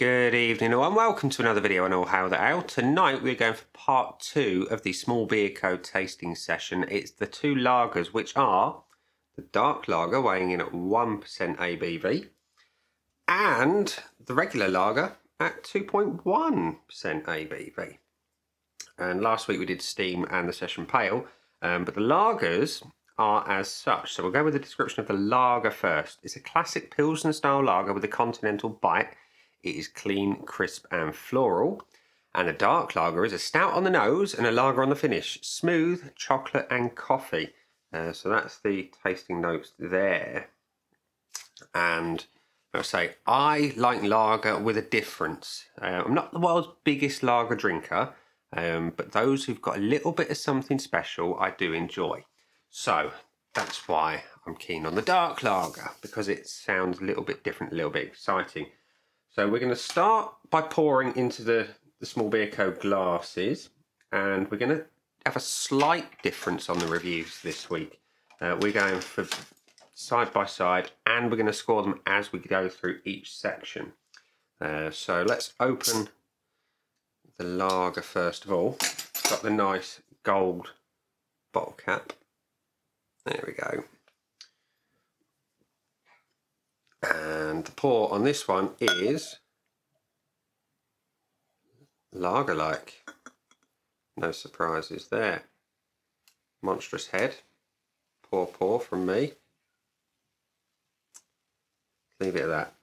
Good evening all and welcome to another video on All Hail the Ale. Tonight we're going for part 2 of the Small Beer Co tasting session. It's the two lagers, which are the dark lager weighing in at 1% ABV and the regular lager at 2.1% ABV. And last week we did Steam and the Session Pale, but the lagers are as such. So we'll go with the description of the lager first. It's a classic Pilsner style lager with a continental bite. It is clean, crisp and floral. And a dark lager is a stout on the nose and a lager on the finish. Smooth, chocolate and coffee. So that's the tasting notes there. And I'll say, I like lager with a difference. I'm not the world's biggest lager drinker, but those who've got a little bit of something special, I do enjoy. So that's why I'm keen on the dark lager, because it sounds a little bit different, a little bit exciting. So we're going to start by pouring into the Small Beer Co glasses, and we're going to have a slight difference on the reviews this week. We're going for side by side, and we're going to score them as we go through each section. So let's open the lager first of all. It's got the nice gold bottle cap. There we go. And the pour on this one is lager-like. No surprises there. Monstrous head. Pour from me. Leave it at that.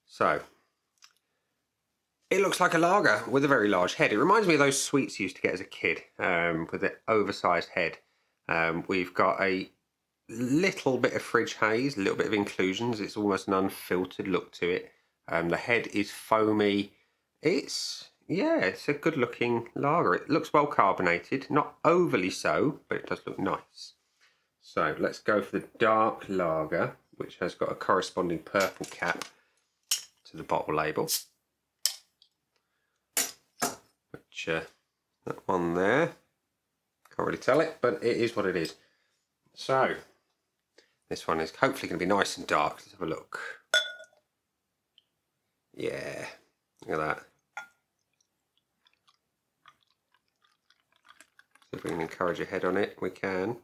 So, it looks like a lager with a very large head. It reminds me of those sweets you used to get as a kid, with the oversized head. We've got a little bit of fridge haze, a little bit of inclusions. It's almost an unfiltered look to it. The head is foamy. It's a good looking lager. It looks well carbonated, not overly so, but it does look nice. So let's go for the dark lager, which has got a corresponding purple cap to the bottle label. Which, that one there, can't really tell it, but it is what it is. So, this one is hopefully going to be nice and dark. Let's have a look. Yeah, look at that. See if we can encourage a head on it. We can.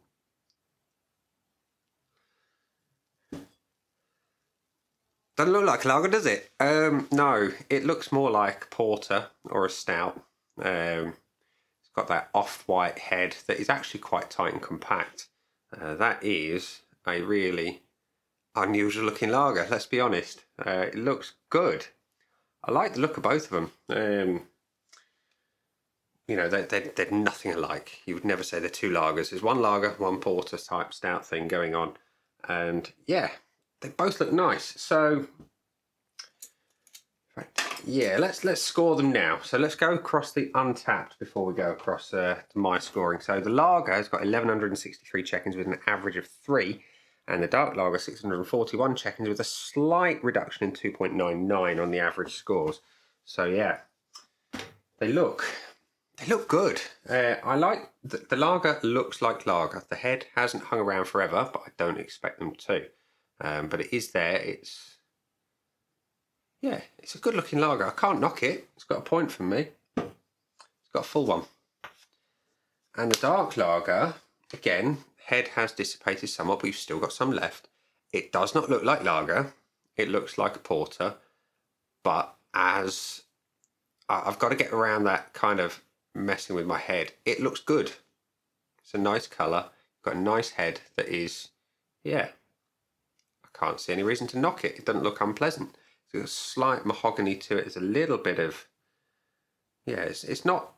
Doesn't look like a lager, does it? No, it looks more like porter or a stout. It's got that off-white head that is actually quite tight and compact. That is a really unusual looking lager, let's be honest. It looks good. I like the look of both of them. You know, they're nothing alike. You would never say they're two lagers. There's one lager, one porter type stout thing going on. And yeah, they both look nice. So, yeah, let's score them now. So let's go across the Untapped before we go across to my scoring. So the lager has got 1,163 check-ins with an average of 3, and the dark lager 641 check-ins with a slight reduction in 2.99 on the average scores. So yeah, they look good. I like the lager looks like lager. The head hasn't hung around forever, but I don't expect them to. But it is there. It's a good looking lager. I can't knock it. It's got a point from me. It's got a full one. And the dark lager, again, head has dissipated somewhat, but you've still got some left. It does not look like lager. It looks like a porter. But as I've got to get around that kind of messing with my head, it looks good. It's a nice colour. Got a nice head that is, I can't see any reason to knock it. It doesn't look unpleasant. It's got a slight mahogany to it. There's a little bit of, it's not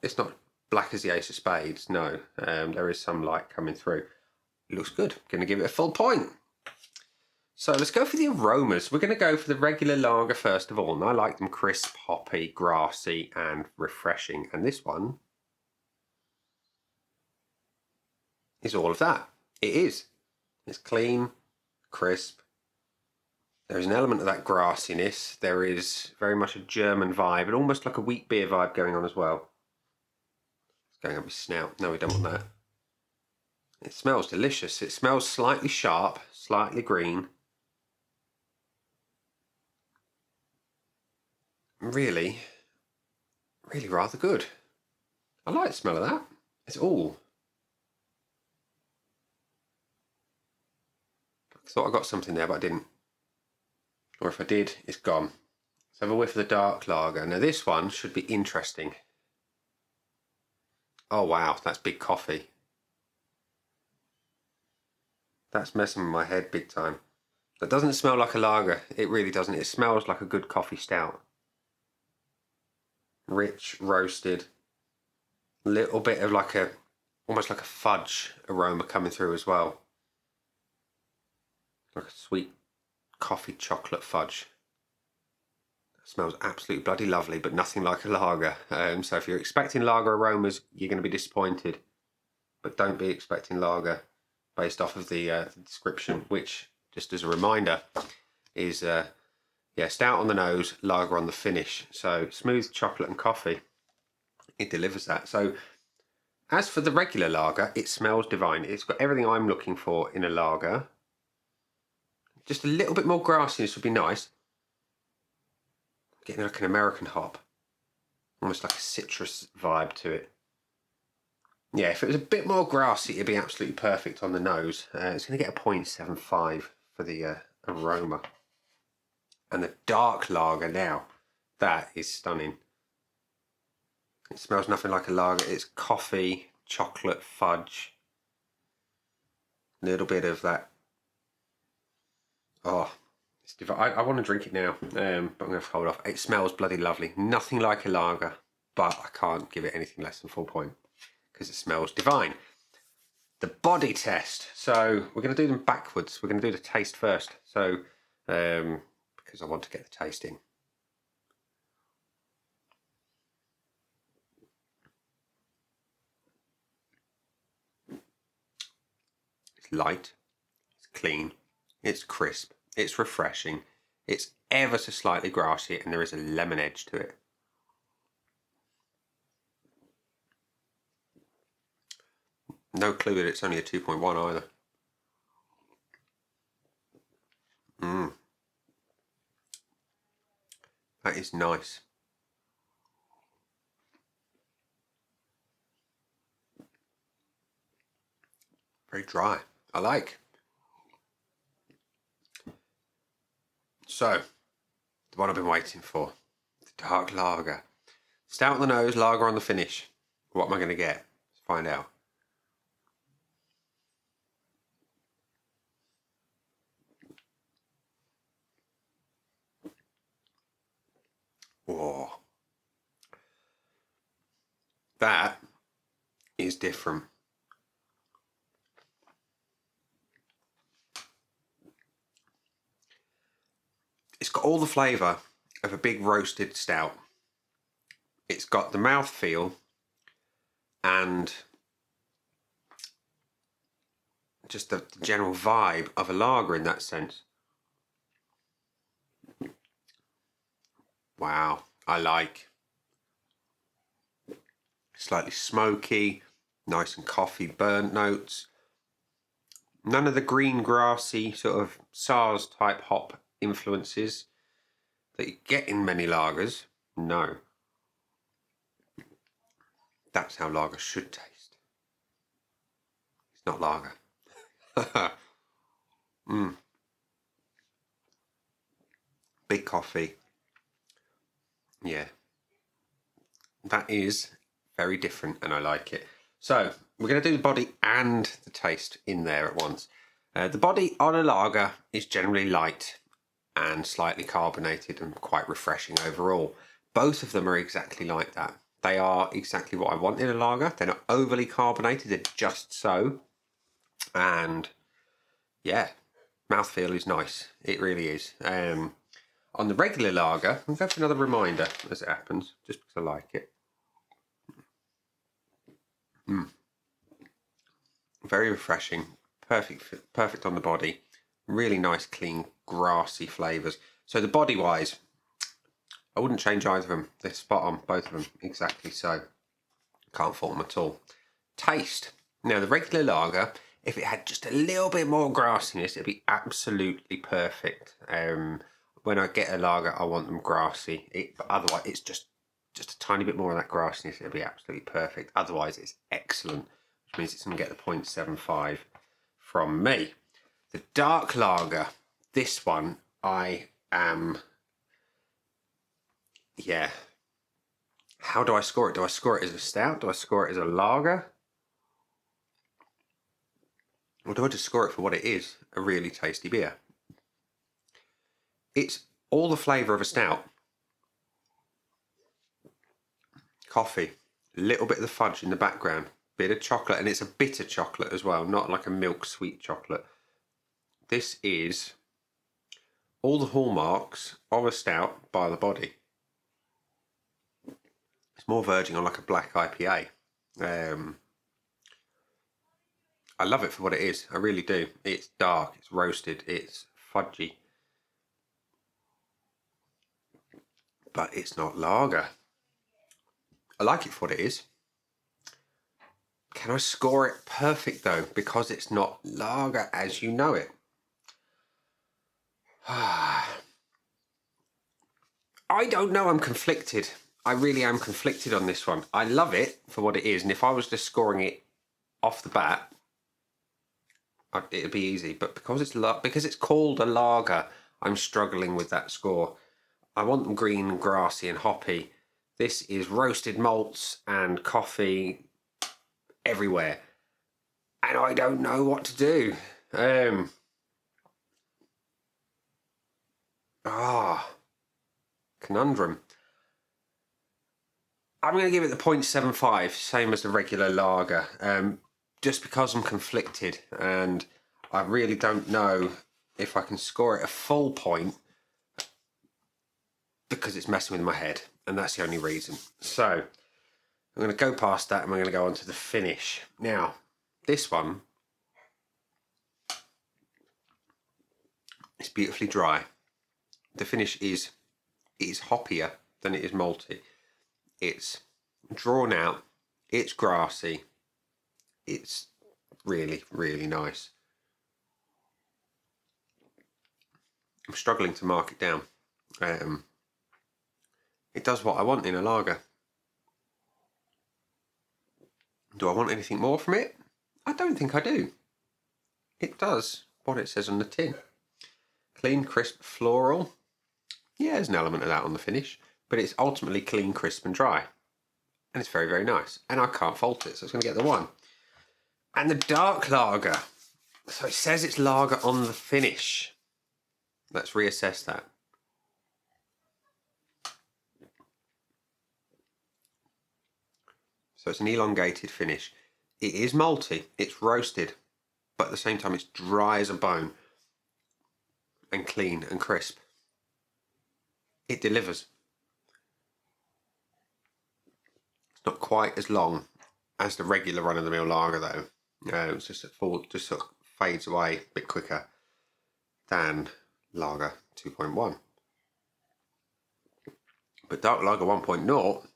black as the ace of spades. No, there is some light coming through. It looks good. Going to give it a full point. So let's go for the aromas. We're going to go for the regular lager first of all. And I like them crisp, hoppy, grassy and refreshing. And this one is all of that. It is. It's clean, crisp. There's an element of that grassiness. There is very much a German vibe, and almost like a wheat beer vibe going on as well. It's going up my snout. No, we don't want that. It smells delicious. It smells slightly sharp, slightly green. really, really rather good. I like the smell of that. It's all. I thought I got something there, but I didn't. Or if I did, it's gone. Let's have a whiff of the dark lager. Now this one should be interesting. Oh wow, that's big coffee. That's messing with my head big time. That doesn't smell like a lager. It really doesn't. It smells like a good coffee stout. Rich, roasted. Little bit of like a, almost like a fudge aroma coming through as well. Like a sweet coffee chocolate fudge. It smells absolutely bloody lovely, but nothing like a lager. So if you're expecting lager aromas, you're going to be disappointed. But don't be expecting lager based off of the description, which, just as a reminder, is stout on the nose, lager on the finish. So smooth chocolate and coffee, it delivers that. So as for the regular lager, it smells divine. It's got everything I'm looking for in a lager. Just a little bit more grassiness would be nice. Getting like an American hop, almost like a citrus vibe to it. Yeah, if it was a bit more grassy, it'd be absolutely perfect on the nose. It's going to get a 0.75 for the aroma. And the dark lager now, that is stunning. It smells nothing like a lager. It's coffee, chocolate, fudge. A little bit of that. Oh, it's divine. I want to drink it now, but I'm going to have to hold off. It smells bloody lovely. Nothing like a lager, but I can't give it anything less than 4 point because it smells divine. The body test. So we're going to do them backwards. We're going to do the taste first. So because I want to get the taste in. It's light, it's clean, it's crisp, it's refreshing, it's ever so slightly grassy, and there is a lemon edge to it. No clue that it's only a 2.1 either. That is nice. Very dry. I like. So, the one I've been waiting for. The dark lager. Stout on the nose, lager on the finish. What am I going to get? Let's find out. Whoa. That is different. It's got all the flavour of a big roasted stout. It's got the mouthfeel and just the general vibe of a lager in that sense. Wow, I like. Slightly smoky, nice and coffee burnt notes. None of the green grassy sort of SARS type hop influences that you get in many lagers. No. That's how lager should taste. It's not lager. Big coffee. Yeah. That is very different and I like it. So we're going to do the body and the taste in there at once. The body on a lager is generally light and slightly carbonated and quite refreshing overall. Both of them are exactly like that. They are exactly what I want in a lager. They're not overly carbonated, they're just so. And yeah, mouthfeel is nice. It really is. On the regular lager, I'll go for another reminder as it happens, just because I like it. Very refreshing, perfect on the body. Really nice, clean, grassy flavours. So the body-wise, I wouldn't change either of them. They're spot on, both of them, exactly so. Can't fault them at all. Taste. Now the regular lager, if it had just a little bit more grassiness, it'd be absolutely perfect. when I get a lager, I want them grassy. But otherwise, it's just a tiny bit more of that grassiness. It'll be absolutely perfect. Otherwise, it's excellent, which means it's going to get the 0.75 from me. The dark lager, this one, I am... Yeah. How do I score it? Do I score it as a stout? Do I score it as a lager? Or do I just score it for what it is? A really tasty beer. It's all the flavour of a stout. Coffee, a little bit of the fudge in the background, bit of chocolate, and it's a bitter chocolate as well, not like a milk sweet chocolate. This is all the hallmarks of a stout by the body. It's more verging on like a black IPA. I love it for what it is. I really do. It's dark, it's roasted, it's fudgy. But it's not lager. I like it for what it is. Can I score it perfect though? Because it's not lager as you know it. I don't know. I'm conflicted. I really am conflicted on this one. I love it for what it is. And if I was just scoring it off the bat, it'd be easy. But because it's called a lager, I'm struggling with that score. I want them green, grassy and hoppy. This is roasted malts and coffee everywhere. And I don't know what to do. Conundrum. I'm going to give it the 0.75, same as the regular lager, just because I'm conflicted and I really don't know if I can score it a full point because it's messing with my head, and that's the only reason. So I'm going to go past that and we're going to go on to the finish. Now, this one is beautifully dry. The finish is hoppier than it is malty. It's drawn out, it's grassy, it's really, really nice. I'm struggling to mark it down. It does what I want in a lager. Do I want anything more from it? I don't think I do. It does what it says on the tin. Clean, crisp, floral. Yeah, there's an element of that on the finish, but it's ultimately clean, crisp and dry. And it's very, very nice. And I can't fault it, so it's going to get the 1. And the dark lager. So it says it's lager on the finish. Let's reassess that. So it's an elongated finish. It is malty, it's roasted, but at the same time it's dry as a bone and clean and crisp. It delivers. It's not quite as long as the regular run-of-the-mill lager though. It's just sort of fades away a bit quicker than lager 2.1. But dark lager 1.0,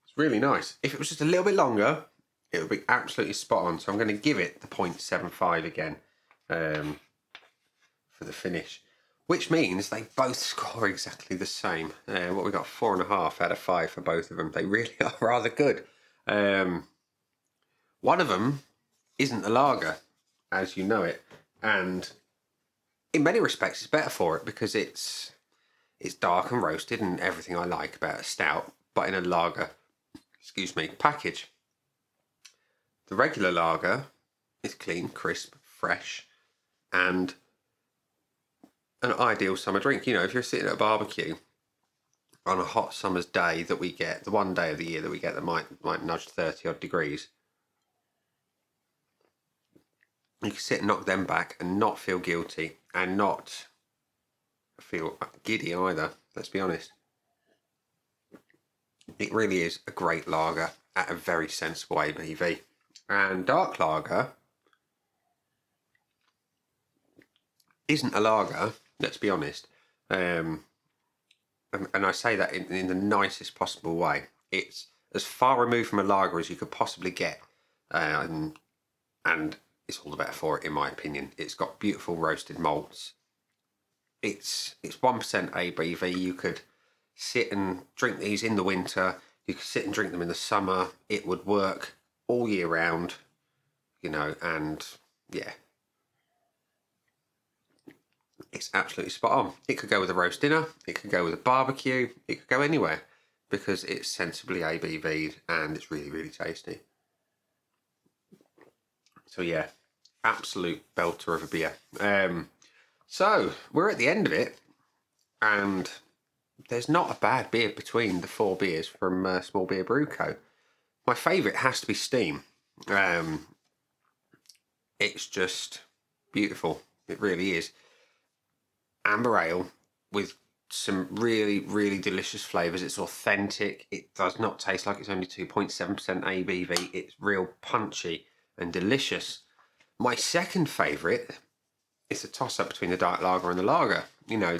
it's really nice. If it was just a little bit longer, it would be absolutely spot on. So I'm going to give it the 0.75 again for the finish, which means they both score exactly the same. What we got, 4.5 out of 5 for both of them. They really are rather good. One of them isn't a lager, as you know it, and in many respects it's better for it because it's dark and roasted and everything I like about a stout, but in a lager, package. The regular lager is clean, crisp, fresh, and an ideal summer drink. You know, if you're sitting at a barbecue on a hot summer's day that we get, the one day of the year that we get that might nudge 30 odd degrees, you can sit and knock them back and not feel guilty and not feel giddy either, let's be honest. It really is a great lager at a very sensible ABV. And dark lager isn't a lager, let's be honest. And I say that in the nicest possible way. It's as far removed from a lager as you could possibly get. And it's all the better for it, in my opinion. It's got beautiful roasted malts. It's 1% ABV. You could sit and drink these in the winter. You could sit and drink them in the summer. It would work all year round, you know, and yeah. It's absolutely spot on. It could go with a roast dinner. It could go with a barbecue. It could go anywhere because it's sensibly ABV'd and it's really, really tasty. So yeah, absolute belter of a beer. So we're at the end of it, and there's not a bad beer between the 4 beers from Small Beer Brew Co. My favourite has to be Steam. It's just beautiful. It really is. Amber ale with some really, really delicious flavours. It's authentic. It does not taste like it's only 2.7% ABV. It's real punchy and delicious. My second favourite is a toss-up between the dark lager and the lager. You know,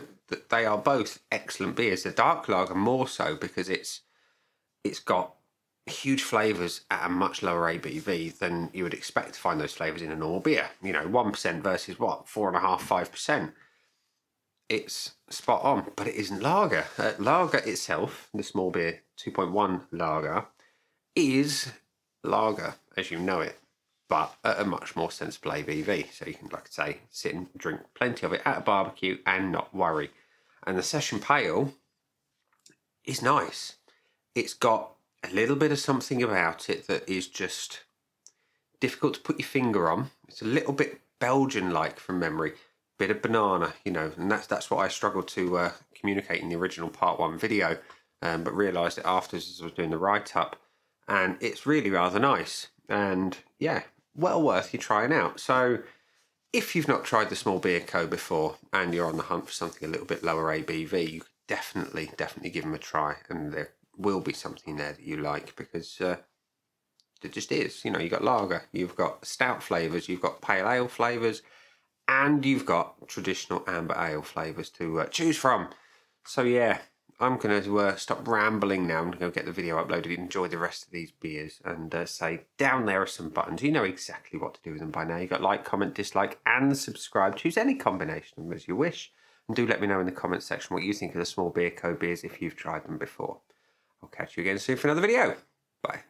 they are both excellent beers. The dark lager more so because it's got huge flavours at a much lower ABV than you would expect to find those flavours in a normal beer. You know, 1% versus what, 4.5%, 5%. It's spot on, but it isn't lager. Lager itself, the small beer 2.1 lager, is lager as you know it, but at a much more sensible ABV. So you can, like I say, sit and drink plenty of it at a barbecue and not worry. And the session pale is nice. It's got a little bit of something about it that is just difficult to put your finger on. It's a little bit Belgian-like from memory. Bit of banana, you know, and that's what I struggled to communicate in the original part 1 video, but realised it afterwards as I was doing the write-up, and it's really rather nice, and yeah, well worth you trying out. So if you've not tried the Small Beer Co before and you're on the hunt for something a little bit lower ABV, you could definitely give them a try, and there will be something there that you like, because it just is. You know, you've got lager, you've got stout flavours, you've got pale ale flavours, and you've got traditional amber ale flavours to choose from. So yeah, I'm going to stop rambling now. I'm going to go get the video uploaded, enjoy the rest of these beers, and say down there are some buttons. You know exactly what to do with them by now. You've got like, comment, dislike, and subscribe. Choose any combination of them as you wish. And do let me know in the comments section what you think of the Small Beer Co beers if you've tried them before. I'll catch you again soon for another video. Bye.